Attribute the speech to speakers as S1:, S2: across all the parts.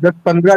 S1: 10-15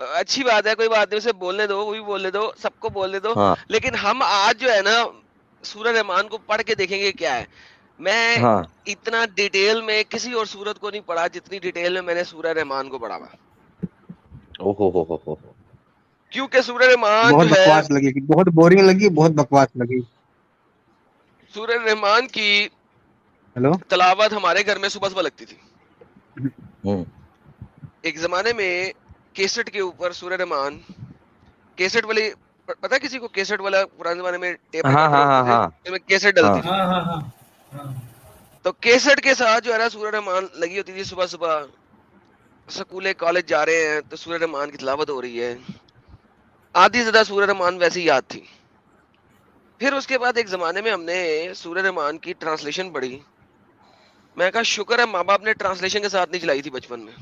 S2: اچھی بات ہے, کوئی بات نہیں, اسے بولنے دو, وہ بھی بولنے دو, سب کو بولنے دو.
S3: ہاں
S2: لیکن ہم آج جو ہے نا سورہ رحمان کو پڑھ کے دیکھیں گے کیا ہے. میں
S3: ہاں
S2: اتنا ڈیٹیل میں کسی اور سورت کو نہیں پڑھا جتنی ڈیٹیل میں نے سورہ رحمان کو پڑھا ہوا,
S3: او
S2: کیونکہ سورہ رحمان
S1: بہت
S2: جو ہے,
S1: بکواس لگی, بہت بورنگ لگی, بہت بکواس لگی.
S2: سورہ رحمان کی
S1: ہیلو,
S2: تلاوت ہمارے گھر میں صبح صبح لگتی تھی.
S3: ہوں
S2: ایک زمانے میں کیسٹ کے اوپر سورہ رحمان, کیسٹ والی, پتا کسی کو کیسٹ والا پرانے زمانے میں ٹیپ
S3: ہاں
S2: ریکارڈر
S3: ہاں
S2: ہوتے
S3: ہاں
S2: تھے
S3: ہاں
S2: جس میں کیسٹ
S3: ہاں
S2: ڈلتی تھی.
S4: ہاں ہاں ہاں ہاں.
S2: تو کیسٹ کے ساتھ جو ہے نا سورہ رحمان لگی ہوتی تھی صبح صبح. سکول کالج جا رہے ہیں تو سورہ رحمان کی تلاوت ہو رہی ہے, آدھی زیادہ سورہ رحمان ویسے یاد تھی. پھر اس کے بعد ایک زمانے میں ہم نے سورہ رحمان کی ٹرانسلیشن پڑھی. میں کہا شکر ہے ماں باپ نے ٹرانسلیشن کے ساتھ نہیں چلائی تھی بچپن میں.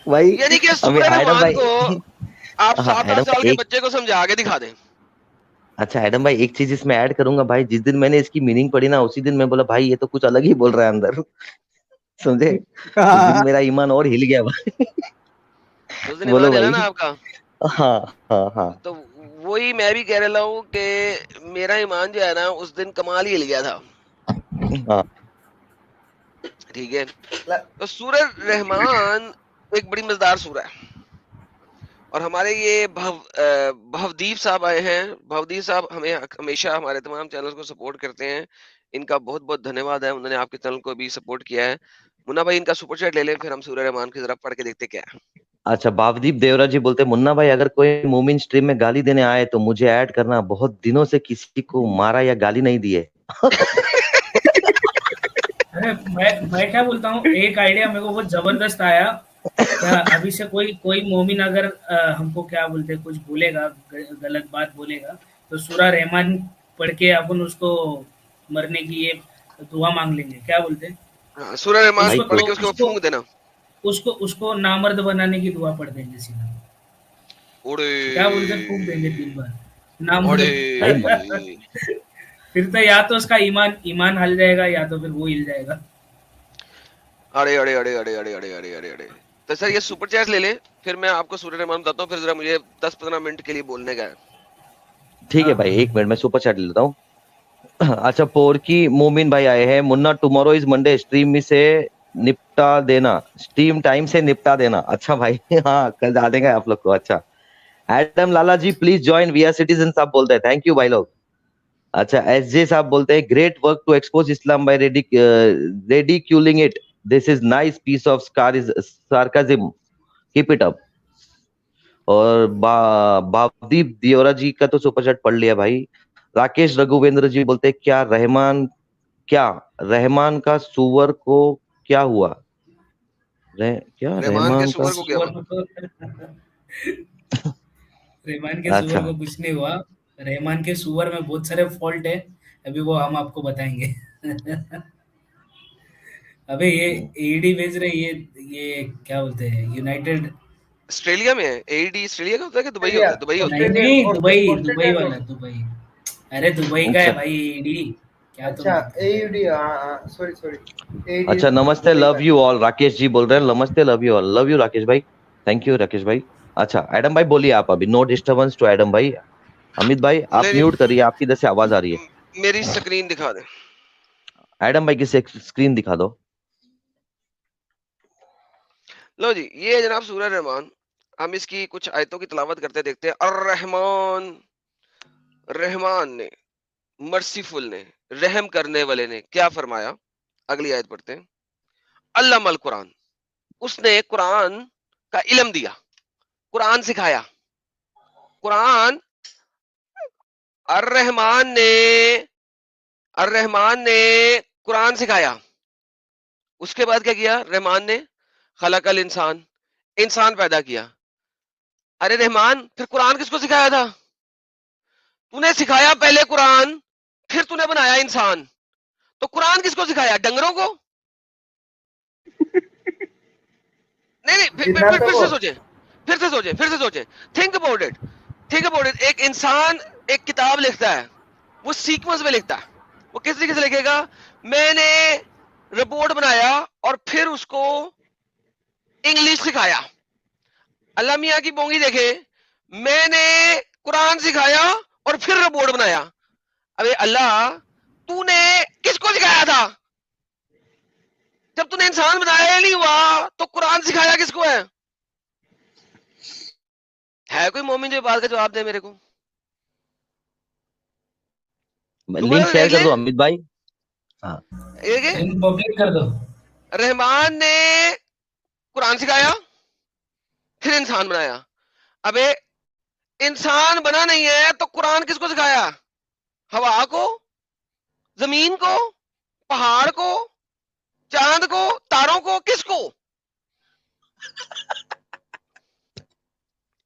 S3: بھائی
S2: یعنی کہ
S3: ابھی
S2: سورہ
S3: ایڈم
S2: رحمان
S3: بھائی,
S2: کو آپ
S3: ہاں
S2: 7-8
S3: ایڈم
S2: سال
S3: بھائی
S2: کے
S3: ایک,
S2: بچے کو سمجھا کے دکھا دیں.
S3: اچھا ایڈم بھائی ایک چیز اس میں ایڈ کروں گا بھائی, جس دن میں نے اس کی میننگ پڑھی نا اسی دن میں بولا بھائی یہ تو کچھ الگ ہی بول رہا ہے اندر, سمجھے, اس دن میرا ایمان اور ہل گیا بھائی.
S2: اس دن
S3: بولو
S2: ایمان ہلا
S3: بھائی.
S2: نا آپ کا.
S3: ہاں ہاں ہاں
S2: تو وہی میں بھی کہہ رہا ہوں کہ میرا ایمان جو ہے نا اس دن کمال ہی ہل گیا تھا.
S3: ہاں
S2: ٹھیک ہے, تو سورہ رحمان ایک بڑی مزیدار سورہ ہے. اور ہمارے یہ بھودیپ صاحب آئے ہیں. بھودیپ صاحب ہمیں ہمیشہ ہمارے تمام چینل کو سپورٹ کرتے ہیں, ان کا بہت بہت دھنیہ واد ہے, انہوں نے آپ کے چینل کو بھی سپورٹ کیا ہے. منا بھائی ان کا سپر چیٹ لے لیں, پھر ہم سورہ رحمان کی طرف پڑھ کے دیکھتے کیا ہے.
S3: اچھا بھاودیپ دیورا جی بولتے ہیں منا بھائی اگر کوئی مومن اسٹریم میں گالی دینے آئے تو مجھے ایڈ کرنا, بہت دنوں سے کسی کو مارا یا گالی نہیں دی ہے.
S4: ارے میں کیا بولتا ہوں, ایک آئیڈیا میرے کو بہت زبردست آیا. کیا ابھی سے کوئی مومن اگر ہم کو کیا بولتے کچھ بولے گا, غلط بات بولے گا, تو سورہ رحمان پڑھ کے اپن اس کو مرنے کی یہ دعا مانگ لیں گے, کیا بولتے ہیں,
S2: سورہ
S4: اس
S2: رحمان
S3: بھائی
S4: کو
S2: پڑھ
S3: کوئی
S2: کے اس
S4: اس
S2: کو
S4: کو
S2: پھونک دینا.
S4: اس کو نامرد بنانے کی دعا پڑھ دیں گے سیدھا,
S2: اڑے
S4: کیا بولتے ہیں, پھونک دیں گے 3 بار
S2: اڑے
S4: نامرد. پھر تو یا تو اس کا ایمان ہل جائے گا یا تو پھر وہ ہل جائے گا.
S2: اڑے اڑے اڑے اڑے اڑے اڑے اڑے اڑے اڑے. تو سر یہ سپر چیٹ لے لیں, پھر میں آپ کو سورہ رحمان بتاتا ہوں, پھر ذرا مجھے 10-15 منٹ کے لیے بولنے کا ہے.
S3: ٹھیک ہے بھائی, ایک منٹ میں سپر چیٹ لے لیتا ہوں. اچھا پور کی مومن بھائی آئے ہیں, منا ٹمورو از منڈے, اسٹریم میں سے نپٹا دینا, اسٹریم ٹائم سے نپٹا دینا. اچھا بھائی ہاں کل ڈال دیں گے آپ لوگ کو. اچھا Adam Lala ji please join, we are citizen صاحب بولتے ہیں, تھینک یو بھائی لوگ. اچھا ایس جے صاحب بولتے ہیں great work to expose Islam by ridiculing it, this is nice piece of sarcasm, keep it up. اور بھاودیپ دیورا جی کا تو سپر چیٹ پڑھ لیا بھائی. راکیش رگھویندر جی بولتے کیا رحمان کا سور کو کیا ہوا, کیا
S2: رحمان کے
S3: رحمان کا
S2: سور کو کیا ہوا؟
S4: رحمان کے سور
S3: اچھا
S4: کو کچھ نہیں ہوا. رحمان کے سور میں بہت سارے فالٹ ہے, ابھی وہ ہم آپ کو بتائیں گے. ابھی یہ اے ڈی بھیج رہے, یہ کیا بولتے ہیں, یونائٹیڈ
S2: آسٹریلیا میں ہے اے ڈی. آسٹریلیا کا ہوتا ہے کہ دبئی ہوتا ہے؟ دبئی ہوتا ہے.
S4: نہیں, دبئی والا دبئی. ارے دبئی کا ہے
S3: اچھا
S4: بھائی اے ڈی, کیا تم
S5: اچھا اے یو ڈی, سوری.
S3: اچھا نمستے لو یو آل, راکیش جی بول رہے ہیں نمستے love you all, love you Rakesh بھائی, تھینک یو راکیش بھائی. اچھا ایڈم بھائی بولیے آپ ابھی, نو ڈسٹربنس ٹو ایڈم بھائی. امیت بھائی آپ
S2: نہیں
S3: میوٹ کریے, آپ کی ادھر سے آواز آ رہی ہے.
S2: میری سکرین دکھا دیں.
S3: ایڈم بھائی کی اسکرین دکھا دو.
S2: لو جی, یہ ہے جناب سورہ رحمان. ہم اس کی کچھ آیتوں کی تلاوت کرتے دیکھتے ہیں. رحمان نے, مرسیفل نے, رحم کرنے والے نے کیا فرمایا. اگلی آیت پڑھتے ہیں. علم القرآن, اس نے قرآن کا علم دیا, قرآن سکھایا. قرآن الرحمان نے قرآن سکھایا. اس کے بعد کیا کیا رحمان نے, خلق الانسان, انسان پیدا کیا. ارے رحمان پھر قرآن کس کو سکھایا تھا؟ تو نے سکھایا پہلے قرآن, پھر تو نے بنایا انسان, تو قرآن کس کو سکھایا, ڈنگروں کو؟ نہیں پھر سے سوچیں. Think about it. ایک انسان ایک کتاب لکھتا ہے, وہ سیکوینس میں لکھتا ہے. وہ کس طریقے سے لکھے گا, میں نے رپورٹ بنایا اور پھر اس کو انگلش سکھایا. اللہ میاں کی بونگی دیکھے, میں نے قرآن سکھایا اور پھر رپورٹ بنایا. ابے اللہ, تو نے کس کو سکھایا تھا؟ جب تو نے انسان بنایا نہیں ہوا تو قرآن سکھایا کس کو ہے؟ کوئی مومن جو بات کا جواب دے میرے کو؟
S3: لنک شیئر کر دو امیت بھائی. ہاں
S4: پبلک کر دو.
S2: رحمان نے قرآن سکھایا پھر انسان بنایا. ابے انسان بنا نہیں ہے تو قرآن کس کو سکھایا؟ ہوا کو, زمین کو, پہاڑ کو, چاند کو, تاروں کو, کس کو؟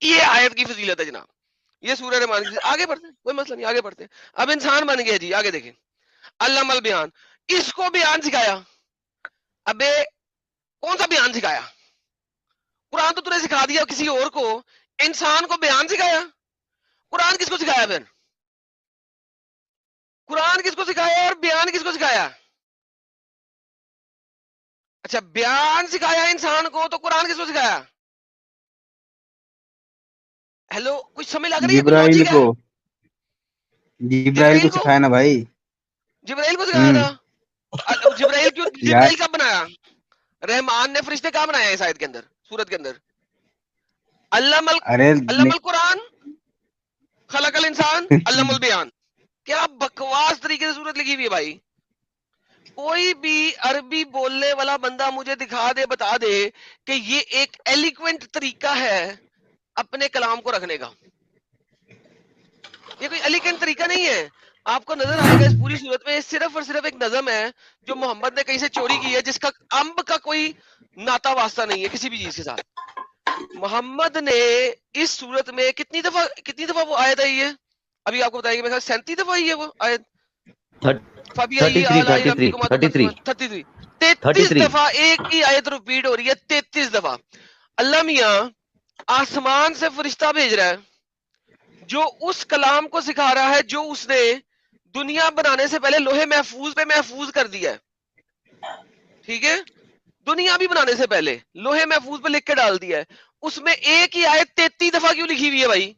S2: یہ آیت کی فضیلت ہے جناب. یہ سورہ رحمان کی. آگے بڑھتے ہیں, کوئی مسئلہ نہیں, آگے بڑھتے ہیں. اب انسان بن گیا جی, آگے دیکھیں. علم البیان, اس کو بیان سکھایا. ابے کون سا بیان سکھایا؟ قرآن تو نے سکھا دیا کسی اور کو, انسان کو بیان سکھایا. قرآن کس کو سکھایا پھر؟ قرآن کس کو سکھایا اور بیان کس کو سکھایا؟ اچھا, بیان سکھایا انسان کو تو قرآن کس کو سکھایا؟ ہیلو, کچھ سمجھ لگ رہی ہے؟
S1: جبرائیل کو, جبرائیل کو سکھایا نا بھائی,
S2: جبرائیل کو سکھایا تھا. جبرائیل کیوں,
S1: یار
S2: جبرائیل کب بنایا؟ رحمان نے فرشتے کہاں بنایا اس آیت کے اندر, سورت کے اندر؟
S1: ارے
S2: علم القرآن, خلق الانسان, علم البیان. کیا بکواس طریقے سے سورت لکھی ہوئی ہے بھائی. کوئی بھی عربی بولنے والا بندہ مجھے دکھا دے, بتا دے کہ یہ ایک ایلیکوینٹ طریقہ ہے اپنے کلام کو رکھنے کا. یہ کوئی ایلیگنٹ طریقہ نہیں ہے. آپ کو نظر آئے گا اس پوری صورت میں صرف اور صرف ایک نظم ہے جو محمد نے کہیں سے چوری کی ہے, جس کا امب کا کوئی ناتا واسطہ نہیں ہے کسی بھی چیز کے ساتھ. محمد نے اس صورت میں کتنی دفعہ وہ آیت آئی ہے, ابھی آپ کو بتائیں گے, میرے خیال 37 دفعہ آئی ہے وہ آیت. 33 دفعہ ایک ہی آیت ریپیٹ ہو رہی ہے, 33 دفعہ. اللہ میاں آسمان سے فرشتہ بھیج رہا ہے جو اس کلام کو سکھا رہا ہے جو اس نے دنیا بنانے سے پہلے لوہے محفوظ پہ محفوظ کر دیا ہے. ٹھیک ہے, دنیا بھی بنانے سے پہلے لوہے محفوظ پہ لکھ کے ڈال دیا ہے. اس میں ایک ہی آیت 33 دفعہ کیوں لکھی ہوئی ہے بھائی؟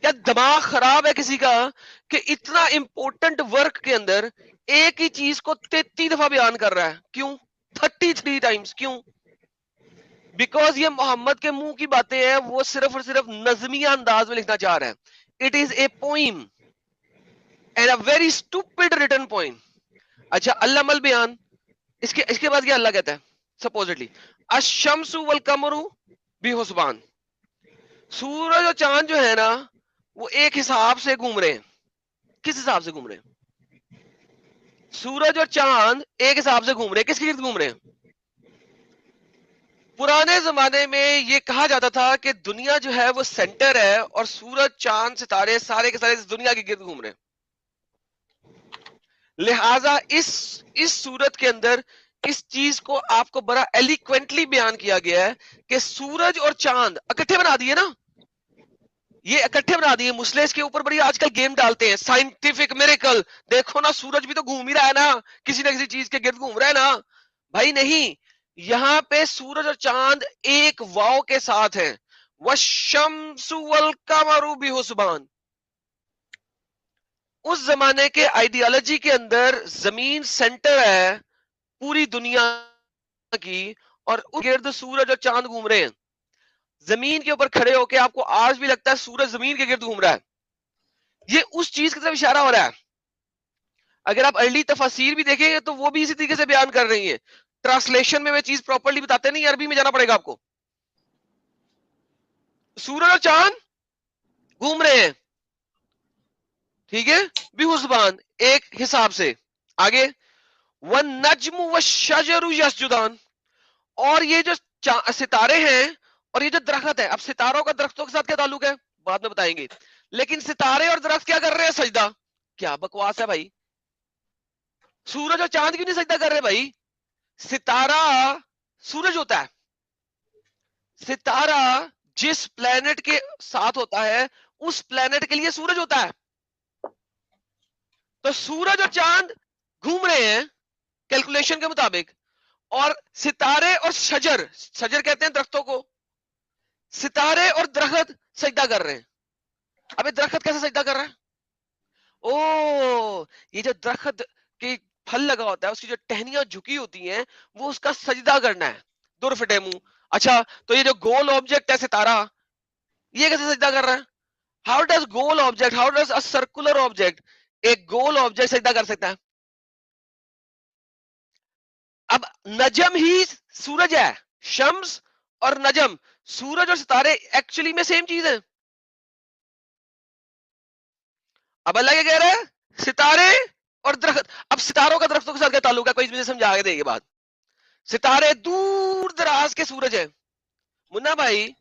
S2: کیا دماغ خراب ہے کسی کا کہ اتنا امپورٹنٹ ورک کے اندر ایک ہی چیز کو 33 دفعہ بیان کر رہا ہے؟ کیوں 33 ٹائمز؟ کیوں؟ بیکاز یہ محمد کے منہ کی باتیں ہیں, وہ صرف اور صرف نظمیہ انداز میں لکھنا چاہ رہا ہے. It is a poem and a very stupid return poem. اچھا, علم البیان, اس کے بعد کیا اللہ کہتا ہے؟ سپوزٹلی الشمس والقمر بحسبان, سورج اور چاند جو ہے نا وہ ایک حساب سے گھوم رہے ہیں. کس حساب سے گھوم رہے ہیں؟ سورج اور چاند ایک حساب سے گھوم رہے ہیں. کس کے گرد گھوم رہے ہیں؟ پرانے زمانے میں یہ کہا جاتا تھا کہ دنیا جو ہے وہ سینٹر ہے اور سورج چاند ستارے سارے کے سارے اس دنیا کے گرد گھوم رہے ہیں. لہذا اس صورت کے اندر اس چیز کو آپ کو بڑا ایلیکوینٹلی بیان کیا گیا ہے کہ سورج اور چاند اکٹھے بنا دیے نا, یہ اکٹھے بنا دیے. مسلے اس کے اوپر بڑی آج کل گیم ڈالتے ہیں, سائنٹیفک میریکل, دیکھو نا سورج بھی تو گھوم ہی رہا ہے نا, کسی نہ کسی چیز کے گرد گھوم رہا ہے نا. بھائی نہیں, یہاں پہ سورج اور چاند ایک واو کے ساتھ ہیں, والشمس والقمر بحسبان. اس زمانے کے آئیڈیالوجی کے اندر زمین سینٹر ہے پوری دنیا کی اور اس گرد سورج اور چاند گھوم رہے ہیں. زمین کے اوپر کھڑے ہو کے آپ کو آج بھی لگتا ہے سورج زمین کے گرد گھوم رہا ہے. یہ اس چیز کی طرف اشارہ ہو رہا ہے. اگر آپ ارلی تفاسیر بھی دیکھیں گے تو وہ بھی اسی طریقے سے بیان کر رہی ہیں. ٹرانسلیشن میں چیز پراپرلی بتاتے نہیں, عربی میں جانا پڑے گا آپ کو. سورج اور چاند گھوم رہے ہیں, ٹھیک ہے, بحسبان, ایک حساب سے. آگے والنجم والشجر یسجدان, اور یہ جو ستارے ہیں اور یہ جو درخت ہے, اب ستاروں کا درختوں کے ساتھ کیا تعلق ہے بعد میں بتائیں گے, لیکن ستارے اور درخت کیا کر رہے ہیں؟ سجدہ. کیا بکواس ہے بھائی, سورج اور چاند کیوں نہیں سجدہ کر رہے بھائی؟ ستارہ سورج ہوتا ہے, ستارہ جس پلانٹ کے ساتھ ہوتا ہے اس پلانٹ کے لیے سورج ہوتا ہے. تو سورج اور چاند گھوم رہے ہیں کیلکولیشن کے مطابق, اور ستارے اور شجر, شجر کہتے ہیں درختوں کو, ستارے اور درخت سجدہ کر رہے ہیں. ابے درخت کیسے سجدہ کر رہا ہے؟ او یہ جو درخت کی پھل لگا ہوتا ہے اس کی جو ٹہنیاں جھکی ہوتی ہیں وہ اس کا سجدہ کرنا ہے. دور فٹے منہ. اچھا تو یہ جو گول آبجیکٹ ہے ستارہ, یہ کیسے سجدہ کر رہا ہے؟ How does goal object, how does a circular object, ایک گول آبجیکٹ سجدہ کر سکتا ہے؟ اب نجم ہی سورج ہے, شمس اور نجم, سورج اور ستارے ایکچولی میں سیم چیز ہے. اب اللہ کیا کہہ رہا ہے؟ ستارے اور درخت. اب ستاروں کا درختوں کے ساتھ کیا تعلق ہے؟ کوئی مجھے سمجھا کے دے یہ بات. ستارے دور دراز کے سورج ہیں. منا بھائی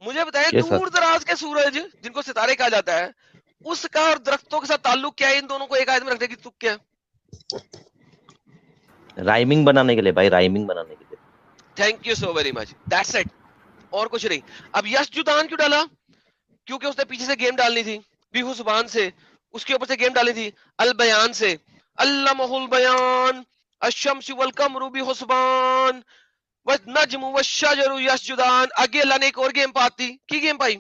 S2: مجھے بتائیں,
S3: Yes, sir.
S2: دور دراز کے سورج جن کو ستارے کہا جاتا ہے, اس کا اور درختوں کے ساتھ تعلق کیا ہے؟ ان دونوں کو ایک آیت میں رکھنے کی تک کیا ہے؟
S3: رائمنگ بنانے کے لیے بھائی, رائمنگ بنانے کے لیے.
S2: Thank you so very much, that's it, اور کچھ نہیں. اب یس جدان کیوں ڈالا؟ کیونکہ اس نے پیچھے سے گیم ڈالنی تھی, بیہو زبان سے, اس کے اوپر سے گیم ڈالنی تھی البیان سے. علمہ البیان الشمس والقمر بحسبان والنجم والشجر یسجدان. آگے اللہ نے ایک اور گیم پاتی کی گیم پائی,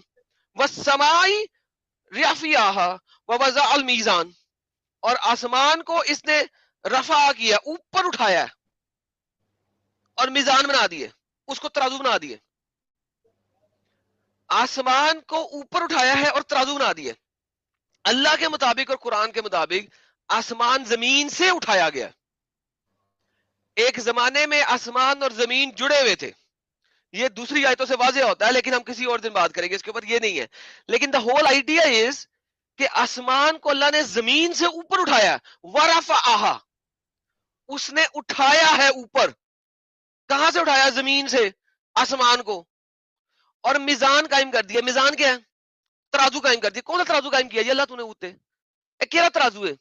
S2: والسماء رفعہا ووضع المیزان, اور آسمان کو اس نے رفع کیا, اوپر اٹھایا ہے, اور میزان بنا دیے, اس کو ترازو بنا دیے. آسمان کو اوپر اٹھایا ہے اور ترازو بنا دیے. اللہ کے مطابق اور قرآن کے مطابق آسمان زمین سے اٹھایا گیا. ایک زمانے میں آسمان اور زمین جڑے ہوئے تھے, یہ دوسری آیتوں سے واضح ہوتا ہے, لیکن ہم کسی اور دن بات کریں گے اس کے اوپر, یہ نہیں ہے. لیکن دا ہول آئیڈیا از کہ آسمان کو اللہ نے زمین سے اوپر اٹھایا, ورفعہا, اس نے اٹھایا ہے اوپر. کہاں سے اٹھایا؟ زمین سے آسمان کو, اور میزان قائم کر دیا. میزان کیا ہے؟ ترازو قائم کر دیا. کون سا ترازو قائم کیا؟ یہ اللہ تو نے اوتے کیا ترازو ہے؟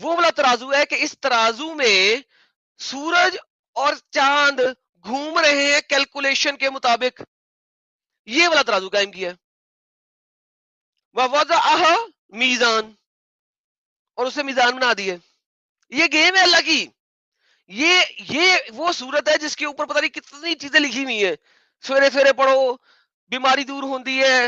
S2: وہ والا ترازو ہے کہ اس ترازو میں سورج اور چاند گھوم رہے ہیں کیلکولیشن کے مطابق. یہ والا ترازو قائم کیا. وَوَضَعَهَا میزان, اور اسے میزان بنا دیے. یہ گیم ہے اللہ کی. یہ وہ صورت ہے جس کے اوپر پتہ نہیں کتنی چیزیں لکھی ہوئی ہیں. سویرے سویرے پڑھو, بیماری دور ہوتی ہے,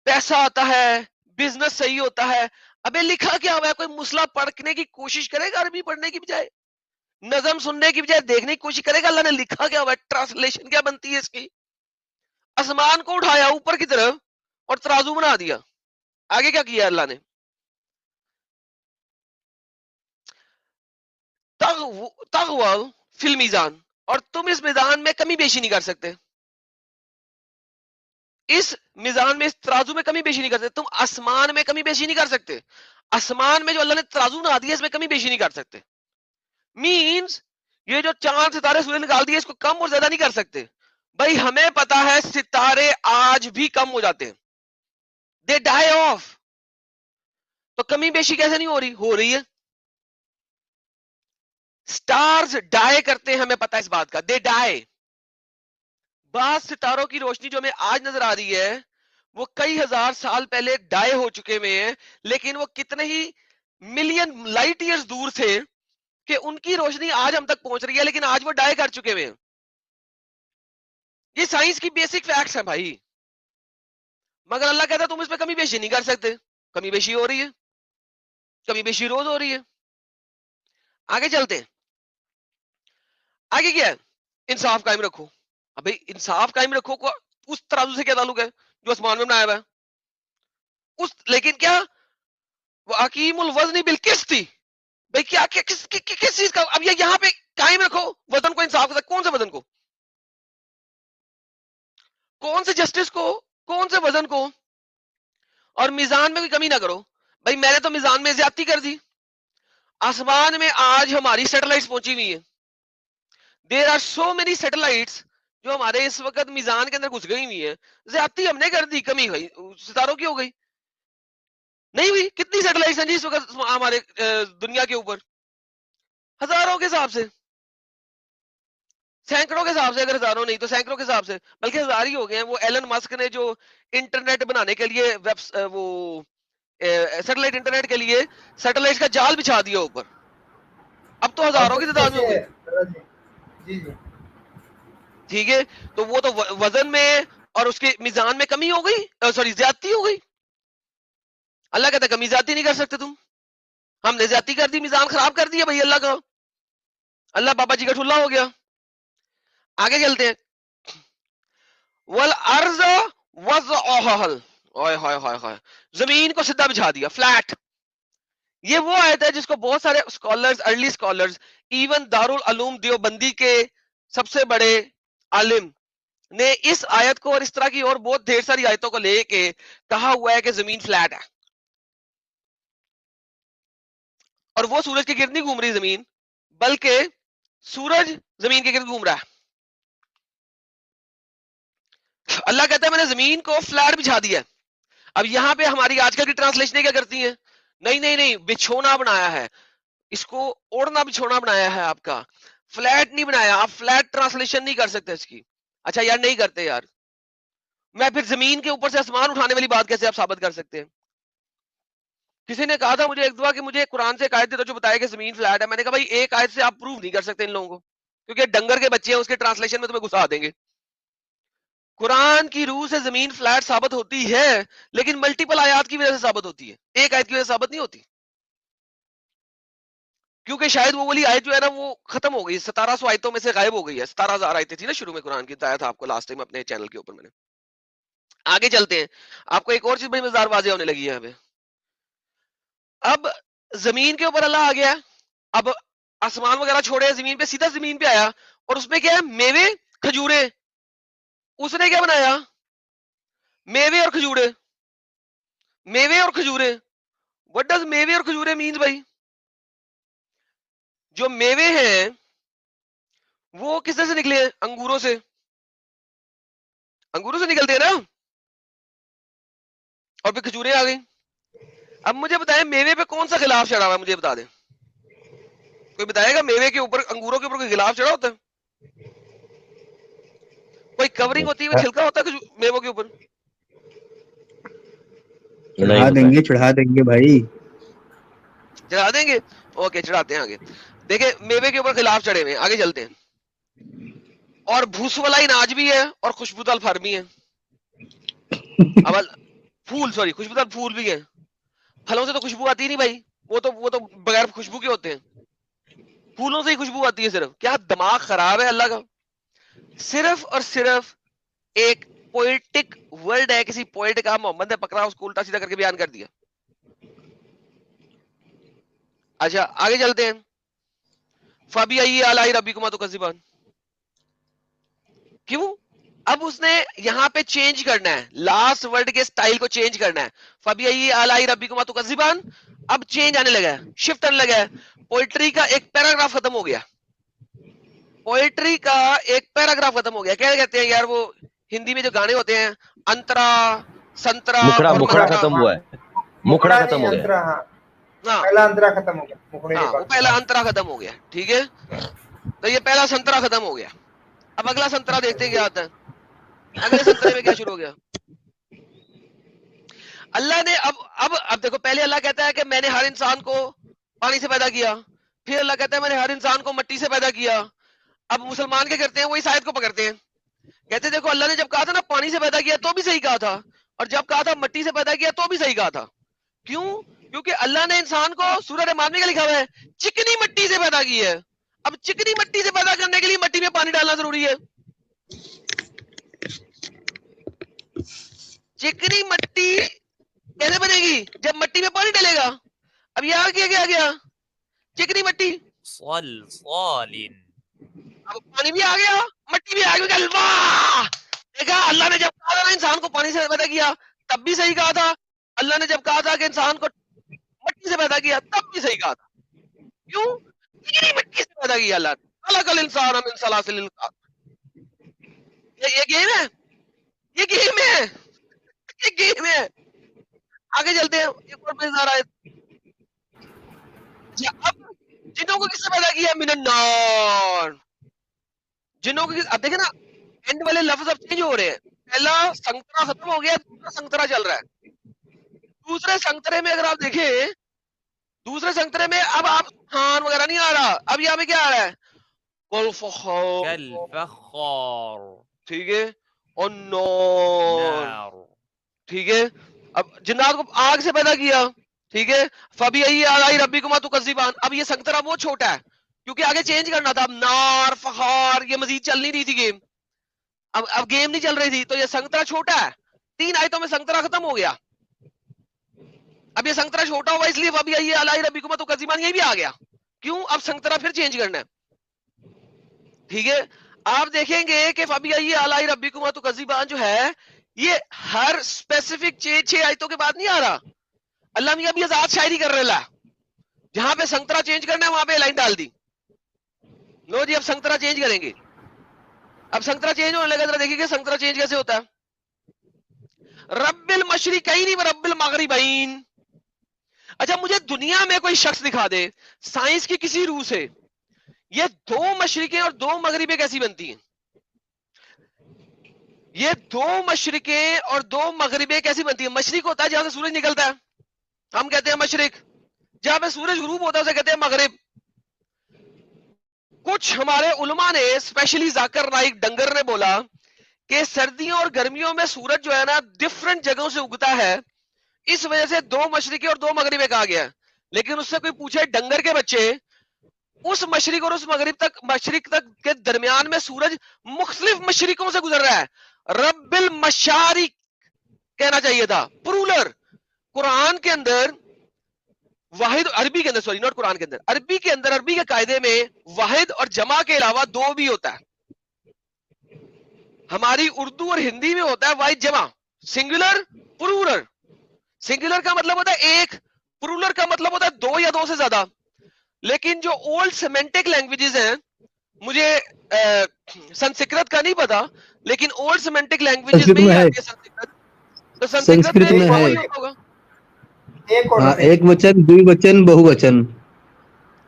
S2: پیسہ آتا ہے, بزنس صحیح ہوتا ہے. ابے لکھا کیا ہوا ہے؟ کوئی مسئلہ پڑھنے کی کوشش کرے گا, عربی پڑھنے کی بجائے, نظم سننے کی بجائے دیکھنے کی کوشش کرے گا اللہ نے لکھا کیا ہوا ہے, ٹرانسلیشن کیا بنتی ہے اس کی. آسمان کو اٹھایا اوپر کی طرف اور ترازو بنا دیا. آگے کیا کیا اللہ نے؟ تغول فی المیزان, اور تم اس میزان میں کمی بیشی نہیں کر سکتے. اس میزان میں, اس ترازو میں کمی بیشی نہیں کر سکتے. تم آسمان میں کمی بیشی نہیں کر سکتے. آسمان میں جو اللہ نے ترازو بنا دیا اس میں کمی بیشی نہیں کر سکتے. مینز یہ جو چاند ستارے سورج نکال دیے اس کو کم اور زیادہ نہیں کر سکتے. بھائی ہمیں پتا ہے ستارے آج بھی کم ہو جاتے ہیں, دے ڈائی آف. تو کمی بیشی کیسے نہیں ہو رہی؟ ہو رہی ہے. سٹارز ڈائی کرتے ہیں, ہمیں پتا ہے اس بات کا, دے ڈائی. بعض ستاروں کی روشنی جو ہمیں آج نظر آ رہی ہے وہ کئی ہزار سال پہلے ڈائی ہو چکے ہوئے ہیں, لیکن وہ کتنے ہی ملین لائٹ ایئرز دور تھے کہ ان کی روشنی آج ہم تک پہنچ رہی ہے, لیکن آج وہ ڈائی کر چکے ہوئے ہیں. یہ سائنس کی بیسک فیکٹس ہیں بھائی. مگر اللہ کہتا ہے تم اس پہ کمی بیشی نہیں کر سکتے. کمی بیشی ہو رہی ہے, کمی بیشی روز ہو رہی ہے. آگے چلتے ہیں. آگے کیا ہے؟ انصاف قائم رکھو. ابھی انصاف قائم رکھو کو اس ترازو سے کیا تعلق ہے جو آسمان میں بنایا ہوا ہے؟ اس لیکن کیا وَأَقِیمُوا الْوَزْنَ بِالْقِسْطِ, بھائی کیا کس چیز کا؟ اب یہ یہاں پہ قائم رکھو وزن کو, انصاف کو. کون سے وزن کو؟ کون سے جسٹس کو؟ کون سے وزن کو؟ اور میزان میں کوئی کمی نہ کرو. بھائی میں نے تو میزان میں زیادتی کر دی. آسمان میں آج ہماری سیٹلائٹس پہنچی ہوئی ہیں. There are so many satellites جو ہمارے اس وقت میزان کے اندر گھس گئی ہوئی ہیں. زیادتی ہم نے کر دی, کمی ہوئی ستاروں کی ہو گئی نہیں ہوئی. کتنی سیٹلائٹس ہیں جی اس وقت ہمارے دنیا کے اوپر؟ ہزاروں کے حساب سے, سینکڑوں کے حساب سے, اگر ہزاروں نہیں تو سینکڑوں کے حساب سے, بلکہ ہزار ہی ہو گئے ہیں. وہ ایلن مسک نے جو انٹرنیٹ بنانے کے لیے وہ سیٹلائٹ انٹرنیٹ کے لیے سیٹلائٹ کا جال بچھا دیا اوپر. اب تو ہزاروں کی تعداد میں ہو گئی.
S5: جی جی
S2: ٹھیک ہے, تو وہ تو وزن میں اور اس کے میزان میں کمی ہو گئی, سوری زیادتی ہو گئی. اللہ کہتا ہے کمی زیادتی نہیں کر سکتے تم, ہم نے زیادتی کر دی, میزان خراب کر دیا بھائی اللہ کا, اللہ بابا جی کا ٹھلا ہو گیا. آگے چلتے ہیں. والارض وضعها, اوئے ہوئے ہوئے ہوئے, زمین کو سیدھا بچھا دیا, فلیٹ. یہ وہ آیت ہے جس کو بہت سارے scholars, early scholars, even Darul Uloom Deobandi کے سب سے بڑے عالم نے اس آیت کو اور اس طرح کی اور بہت ڈھیر ساری آیتوں کو لے کے کہا ہوا ہے کہ زمین فلیٹ ہے, اور وہ سورج کے گرد نہیں گھوم رہی زمین, بلکہ سورج زمین کے گرد گھوم رہا ہے. اللہ کہتا ہے میں نے زمین کو فلیٹ بچھا دیا. اب یہاں پہ ہماری آج کل کی ٹرانسلیشنیں کیا کرتی ہیں, نہیں نہیں نہیں, بچھونا بنایا ہے, اس کو اوڑھنا بچھونا بنایا ہے آپ کا, فلیٹ نہیں بنایا. آپ فلیٹ ٹرانسلیشن نہیں کر سکتے اس کی. اچھا یار نہیں کرتے یار, میں پھر زمین کے اوپر سے آسمان اٹھانے والی بات کیسے آپ ثابت کر سکتے ہیں؟ کسی نے کہا تھا مجھے ایک دفعہ کہ مجھے قرآن سے ایک آیت دے دو جو بتایا کہ زمین فلیٹ ہے. میں نے کہا بھائی ایک آیت سے آپ پروف نہیں کر سکتے ان لوگوں کو, کیونکہ ڈنگر کے بچے ہیں, اس کے ٹرانسلیشن میں تمہیں گھسا دیں گے. قرآن کی روح سے زمین فلیٹ ثابت ہوتی ہے, لیکن ملٹیپل آیات کی وجہ سے ثابت ہوتی ہے, ایک آیت کی وجہ سے ثابت نہیں ہوتی. کیونکہ شاید وہ والی آیت جو ہے نا وہ ختم ہو گئی, 1700 آیتوں میں سے غائب ہو گئی ہے. 17,000 آیتیں تھی نا شروع میں قرآن کی, بتایا تھا آپ کو لاسٹ ٹائم اپنے چینل کے اوپر میں نے. آگے چلتے ہیں, آپ کو ایک اور چیز بڑی مزدار واضح ہونے لگی ہے ہمیں. اب زمین کے اوپر اللہ آ گیا, اب آسمان وغیرہ چھوڑے, زمین پہ سیدھا زمین پہ آیا, اور اس میں کیا ہے, میوے کھجورے. اس نے کیا بنایا, میوے اور کھجورے. میوے اور کھجورے, وٹ ڈز میوے اور کھجورے مینز بھائی؟ جو میوے ہیں وہ کس طرح سے نکلے ہیں؟ انگوروں سے, انگوروں سے نکلتے ہیں نا, اور پھر کھجورے آ گئی. اب مجھے بتائیں میوے پہ کون سا غلاف چڑھا ہوا ہے, مجھے بتا دیں, کوئی بتائے گا میوے کے اوپر, انگوروں کے اوپر کوئی غلاف چڑھا ہوتا ہے؟ کوئی کورنگ ہوتی ہے, کوئی چھلکا ہوتا ہے میووں کے اوپر؟
S1: چڑھا دیں گے بھائی,
S2: چڑھا دیں گے, اوکے چڑھاتے ہیں. آگے دیکھیں میوے کے اوپر غلاف چڑھے ہوئے ہیں, آگے چلتے ہیں. اور بھوس والا اناج بھی ہے اور خوشبودار پھل بھی ہے. اب پھول, سوری خوشبودار پھول بھی ہے. پھلوں سے تو خوشبو آتی نہیں بھائی, وہ تو بغیر خوشبو کے ہوتے ہیں. پھولوں سے ہی خوشبو آتی ہے صرف. کیا دماغ خراب ہے اللہ کا؟ صرف اور صرف ایک پوئٹک ورڈ ہے کسی پوئٹ کا, محمد نے پکڑا, اس کو الٹا سیدھا کر کے بیان کر دیا. اچھا آگے چلتے ہیں. فَبِأَيِّ آلَاءِ رَبِّكُمَا تُكَذِّبَانِ, کیوں؟ اب اس نے یہاں پہ چینج کرنا ہے, لاسٹ ورڈ کے سٹائل کو چینج کرنا ہے. فَبِأَيِّ آلَاءِ رَبِّكُمَا تُكَذِّبَانِ, اب چینج آنے لگا ہے, شفٹ آنے لگا ہے. پوئٹری کا ایک پیراگراف ختم ہو گیا, پوئٹری کا ایک پیراگراف ختم ہو گیا. کیا کہتے ہیں یار وہ ہندی میں جو گانے ہوتے ہیں, انترا سنترا اور
S3: مکھڑا ختم ہوا ہے, مکھڑا ختم ہو گیا.
S2: ہاں
S5: پہلا انترا ختم ہو گیا,
S2: ہاں وہ پہلا انترا ختم ہو گیا, ٹھیک ہے, تو یہ پہلا سنترا ختم ہو گیا. اب اگلا سنترا دیکھتے ہیں کیا آتا ہے. اگلے سنترے میں کیا شروع ہو گیا؟ اللہ نے اب دیکھو, پہلے اللہ کہتا ہے کہ میں نے ہر انسان کو پانی سے پیدا کیا, پھر اللہ کہتا ہے میں نے ہر انسان کو مٹی سے پیدا کیا. اب مسلمان کیا کرتے ہیں, وہی آیت کو پکڑتے ہیں, کہتے ہیں دیکھو اللہ نے جب کہا تھا نا پانی سے پیدا کیا تو بھی صحیح کہا تھا, اور جب کہا تھا مٹی سے پیدا کیا تو بھی صحیح کہا تھا. کیوں؟ کیونکہ اللہ نے انسان کو سورہ رحمان میں کیا لکھا ہوا ہے, چکنی مٹی سے پیدا کی ہے. اب چکنی مٹی سے پیدا کرنے کے لیے مٹی میں پانی ڈالنا ضروری ہے. چکنی مٹی کیسے بنے گی جب مٹی میں پانی ڈلے گا؟ اب یہاں کیا گیا چکنی مٹی, اب پانی بھی آ گیا, مٹی بھی آ گئی. دیکھا اللہ نے جب کہا تھا نا انسان کو پانی سے پیدا کیا تب بھی صحیح کہا تھا, اللہ نے جب کہا تھا کہ انسان کو مٹی سے پیدا کیا تب بھی صحیح کہا تھا. کیوں؟ چکنی مٹی سے پیدا کیا اللہ نے. خلق الانسان من صلصال یہ گیم ہے, یہ گیم ہے, یہ گیم ہے. آگے چلتے ہیں, ایک اور مزدار آیت. اب جنوں کو کس سے پیدا کیا؟ من النار. جنوں کو اب دیکھیں نا اینڈ والے لفظ اب چینج ہو رہے ہیں. پہلا سنترا ختم ہو گیا, دوسرا سنترا چل رہا ہے. دوسرے سنترے میں اگر آپ دیکھیں, دوسرے سنترے میں اب آپ ہان وغیرہ نہیں آ رہا. اب یہاں پہ کیا آ رہا ہے؟ کل فخار,
S6: کالفخار
S2: ٹھیک ہے, اور نور,
S6: نار
S2: ٹھیک ہے. اب جنات کو آگ سے پیدا کیا, ٹھیک ہے. فبی ای آلائی ربکما تکذبان. اب یہ سنگترا وہ چھوٹا ہے کیونکہ آگے چینج کرنا تھا. اب نار فخار یہ مزید چل نہیں رہی تھی گیم, اب گیم نہیں چل رہی تھی, تو یہ سنگترا چھوٹا ہے. 3 آیتوں میں سنگترا ختم ہو گیا. اب یہ سنگترا چھوٹا ہوا اس لیے فبی ای آلائی ربکما تکذبان یہی بھی آ گیا. کیوں؟ اب سنگترا پھر چینج کرنا ہے, ٹھیک ہے. آپ دیکھیں گے کہ فبی ای آلائی ربکما تکذبان جو ہے یہ ہر اسپیسیفک 6 آیتوں کے بعد نہیں آ رہا. اللہ میاں بھی آزاد شاعری کر رہا ہے, جہاں پہ سنگترا چینج کرنا ہے وہاں پہ لائن ڈال دی. لو جی اب سنگترا چینج کریں گے. اب سنگترا چینج ہونے لگا, ذرا دیکھیں گے سنگترا چینج کیسے ہوتا ہے. رب المشرقین و رب المغربین. اچھا مجھے دنیا میں کوئی شخص دکھا دے سائنس کی کسی روح سے, یہ 2 مشرقیں اور 2 مغربیں کیسی بنتی ہیں؟ یہ 2 مشرقیں اور 2 مغربیں کیسی بنتی ہیں؟ مشرق ہوتا ہے جہاں سے سورج نکلتا ہے, ہم کہتے ہیں مشرق. جہاں پہ سورج غروب ہوتا ہے اسے کہتے ہیں مغرب. کچھ ہمارے علماء نے اسپیشلی ذاکر نائک ڈنگر نے بولا کہ سردیوں اور گرمیوں میں سورج جو ہے نا ڈفرنٹ جگہوں سے اگتا ہے, اس وجہ سے 2 مشرقیں اور 2 مغربیں کہا گیا. لیکن اس سے کوئی پوچھے ڈنگر کے بچے, اس مشرق اور اس مشرق تک کے درمیان میں سورج مختلف مشرقوں سے گزر رہا ہے. رب المشارق کہنا چاہیے تھا, پرولر. قرآن کے اندر واحد, عربی کے اندر سوری نوٹ قرآن کے اندر, عربی کے اندر عربی کے قاعدے میں واحد اور جمع کے علاوہ 2 بھی ہوتا ہے. ہماری اردو اور ہندی میں ہوتا ہے واحد جمع, سنگولر پلورل. سنگولر کا مطلب ہوتا ہے ایک, پلورل کا مطلب ہوتا ہے 2 یا 2 سے زیادہ. لیکن جو اولڈ سیمنٹک لینگویجز ہیں, مجھے سنسکرت کا نہیں پتا, لیکن اولڈ سیمنٹک لینگویجز میں ہی آتی ہے سنسکرت. تو سنسکرت میں بھی وہی ہوگا,
S1: ایک وچن, دوی وچن, بہو وچن.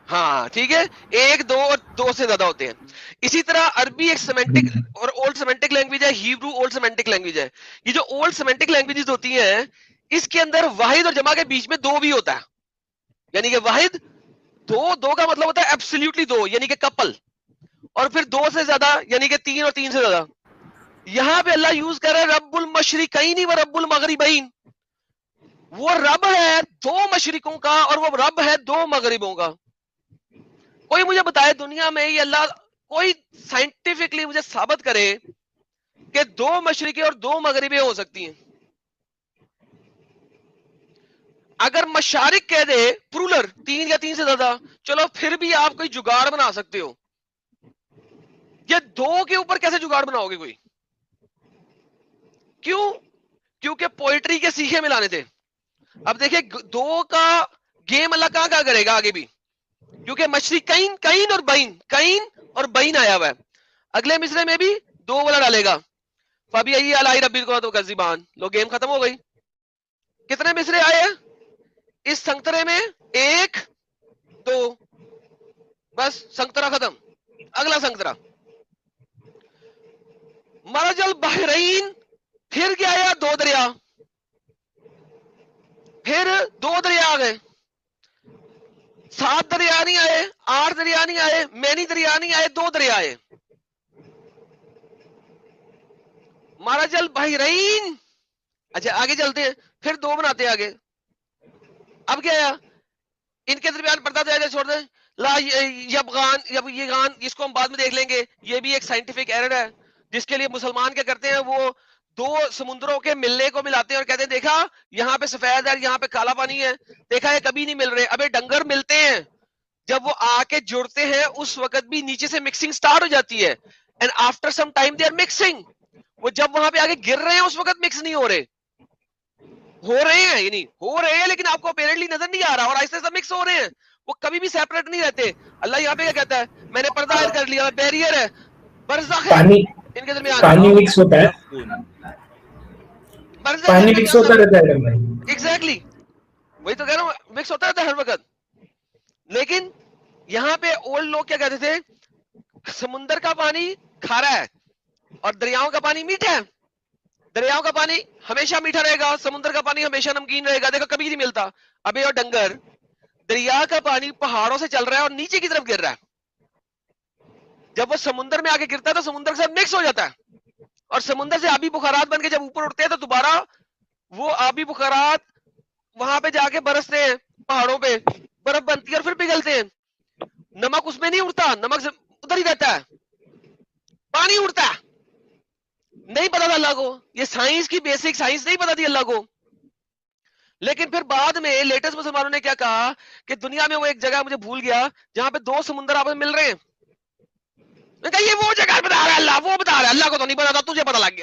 S2: ہاں ٹھیک ہے, 1 2 اور 2 سے زیادہ ہوتے ہیں. اسی طرح عربی ایک سیمنٹک اور اولڈ سیمنٹک لینگویج ہے, ہیبرو اولڈ سیمنٹک لینگویج ہے. یہ جو اولڈ سیمنٹک لینگویجز ہوتی ہیں اس کے اندر واحد اور جمع کے بیچ میں 2 بھی ہوتا ہے. یعنی کہ واحد 2 کا مطلب ہوتا ہے ایبسلیوٹلی 2 یعنی کہ کپل, اور پھر 2 سے زیادہ یعنی کہ 3 اور 3 سے زیادہ. یہاں پہ اللہ یوز کر رہا ہے رب المشرقین و رب المغربین. وہ رب ہے 2 مشرقوں کا اور وہ رب ہے 2 مغربوں کا. کوئی مجھے بتائے دنیا میں یہ اللہ, کوئی سائنٹیفکلی مجھے ثابت کرے کہ 2 مشرقیں اور 2 مغربیں ہو سکتی ہیں. اگر مشارق کہہ دے پرولر 3 یا 3 سے زیادہ, چلو پھر بھی آپ کوئی جگاڑ بنا سکتے ہو. یہ 2 کے اوپر کیسے جگاڑ بناؤ گے کوئی؟ کیوں؟ کیونکہ پوئٹری کے سیکھے ملانے تھے. اب دیکھیں 2 کا گیم اللہ کہاں کرے گا آگے بھی, کیونکہ مشرقین کین اور بین, کین اور بین آیا ہوا ہے. اگلے مصرے میں بھی 2 والا ڈالے گا, فبی ای آلائی ربکما تکذبان. لو گیم ختم ہو گئی. کتنے مصرے آئے ہیں اس سنگترے میں؟ 1 2, بس سنگترا ختم. اگلا سنگترا مرج البحرین, پھر کیا آیا 2 دریا, پھر 2 دریا آ گئے. 7 دریا نہیں آئے, 8 دریا نہیں آئے, مینی دریا نہیں آئے, 2 دریا آئے. مرج البحرین. اچھا آگے چلتے ہیں, پھر 2 بناتے ہیں آگے. اب کیا ہے ان کے درمیان پردہ جائے چھوڑ دیں. لا یبغان, اس کو ہم بعد میں دیکھ لیں گے. یہ بھی ایک سائنٹیفک ایرر ہے جس کے لیے مسلمان کیا کرتے ہیں, وہ 2 سمندروں کے ملنے کو ملاتے ہیں اور کہتے ہیں دیکھا یہاں پہ سفید ہے, یہاں پہ کالا پانی ہے, دیکھا یہ کبھی نہیں مل رہے. ابے ڈنگر ملتے ہیں, جب وہ آ کے جڑتے ہیں اس وقت بھی نیچے سے مکسنگ سٹارٹ ہو جاتی ہے, and after some time they are mixing. وہ جب وہاں پہ آگے گر رہے ہیں اس وقت مکس نہیں ہو رہے ہیں, یعنی ہو رہے ہیں لیکن آپ کو اپیرنٹلی نظر نہیں آ رہا, اور آہستہ آہستہ مکس ہو رہے ہیں. وہ کبھی بھی سیپریٹ نہیں رہتے. اللہ یہاں پہ کیا کہتا ہے, میں نے پردہ عائد کر لیا, بیریئر ہے, برزخ ہے ان کے درمیان.
S7: پانی مکس ہوتا ہے, پانی مکس ہوتا رہتا ہے.
S2: ایگزیکٹلی وہی تو کہہ رہا ہوں, مکس ہوتا رہتا ہے ہر وقت. لیکن یہاں پہ اولڈ لوگ کیا کہتے تھے, سمندر کا پانی کھارا ہے اور دریاؤں کا پانی میٹھا ہے. دریاؤں کا پانی ہمیشہ میٹھا رہے گا, سمندر کا پانی ہمیشہ نمکین رہے گا. دیکھو کبھی نہیں ملتا. ابے اور ڈنگر, دریا کا پانی پہاڑوں سے چل رہا ہے اور نیچے کی طرف گر رہا ہے. جب وہ سمندر میں آ کے گرتا ہے تو سمندر کے ساتھ مکس ہو جاتا ہے اور سمندر سے آبی بخارات بن کے جب اوپر اٹھتے ہیں تو دوبارہ وہ آبی بخارات وہاں پہ جا کے برستے ہیں, پہاڑوں پہ برف بنتی ہے اور پھر پگھلتے ہیں. نمک اس میں نہیں اڑتا, نمک ادھر ہی رہتا ہے, پانی اڑتا ہے. نہیں پتا تھا اللہ کو, یہ سائنس کی بیسک سائنس نہیں پتا تھی اللہ کو. لیکن پھر بعد میں لیٹسٹ مسلمانوں نے کیا کہا کہ دنیا میں وہ ایک جگہ مجھے بھول گیا جہاں پہ 2 سمندر آپس میں مل رہے ہیں. میں کہا یہ وہ جگہ بتا رہا ہے اللہ, وہ بتا رہا ہے, اللہ کو تو نہیں پتا تھا, تجھے پتا لگ گیا.